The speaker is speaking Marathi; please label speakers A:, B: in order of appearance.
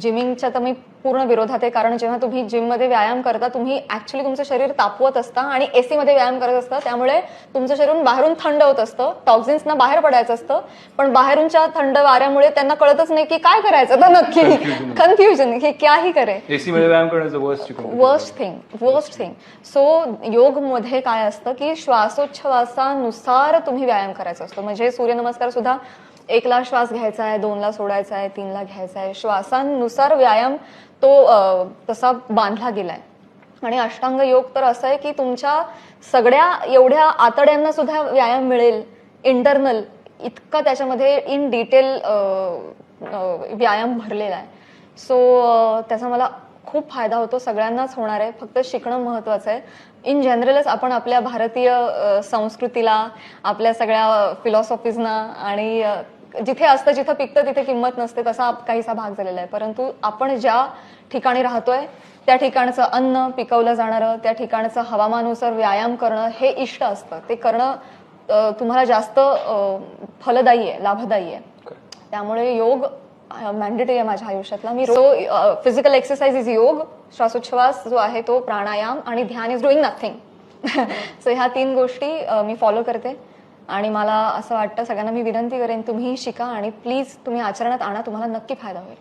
A: जिमिंगच्या तर मी पूर्ण विरोधात आहे, कारण जेव्हा तुम्ही जिममध्ये व्यायाम करता तुम्ही ऍक्च्युली तुमचं शरीर तापवत असता आणि एसी मध्ये व्यायाम करत असता, त्यामुळे तुमचं शरीर बाहेरून थंड होत असतं, टॉक्झिन्सना बाहेर पडायचं असतं, पण बाहेरूनच्या थंड वाऱ्यामुळे त्यांना कळतच नाही की काय करायचं तर नक्की, कन्फ्युजन की क्या ही करे.
B: एसी मध्ये व्यायाम करण्याचं
A: वर्स्ट थिंग. सो योग मध्ये काय असतं की श्वासोच्छवासानुसार तुम्ही व्यायाम करायचा असतो. म्हणजे सूर्यनमस्कार सुद्धा 1 ला श्वास घ्यायचा आहे, 2 ला सोडायचा आहे, 3 ला घ्यायचा आहे. श्वासानुसार व्यायाम तो तसा बांधला गेलाय. आणि अष्टांग योग तर असं आहे की तुमच्या सगळ्या एवढ्या आतड्यांना सुद्धा व्यायाम मिळेल, इंटरनल इतका त्याच्यामध्ये इन डिटेल व्यायाम भरलेला आहे. सो त्याचा मला खूप फायदा होतो, सगळ्यांनाच होणार आहे, फक्त शिकणं महत्वाचं आहे. इन जनरलच आपण आपल्या भारतीय संस्कृतीला, आपल्या सगळ्या फिलॉसॉफीजना आणि जिथे असतं, जिथं पिकतं तिथे किंमत नसते, तसा काहीसा भाग झालेला आहे. परंतु आपण ज्या ठिकाणी राहतोय त्या ठिकाणचं अन्न पिकवलं जाणारं, त्या ठिकाणचं हवामानानुसार व्यायाम करणं हे इष्ट असतं. ते करणं तुम्हाला जास्त फलदायी आहे, लाभदायी आहे. त्यामुळे योग मॅन्डेटरी आहे माझ्या आयुष्यातला. मी फिजिकल एक्सरसाइज इज योग, श्वासोच्छवास जो आहे तो प्राणायाम, आणि ध्यान इज डुईंग नथिंग. सो ह्या 3 गोष्टी मी फॉलो करते. आणि मला असं वाटतं, सगळ्यांना मी विनंती करेन, तुम्ही शिका आणि प्लीज तुम्ही आचरणात आणा, तुम्हाला नक्की फायदा होईल.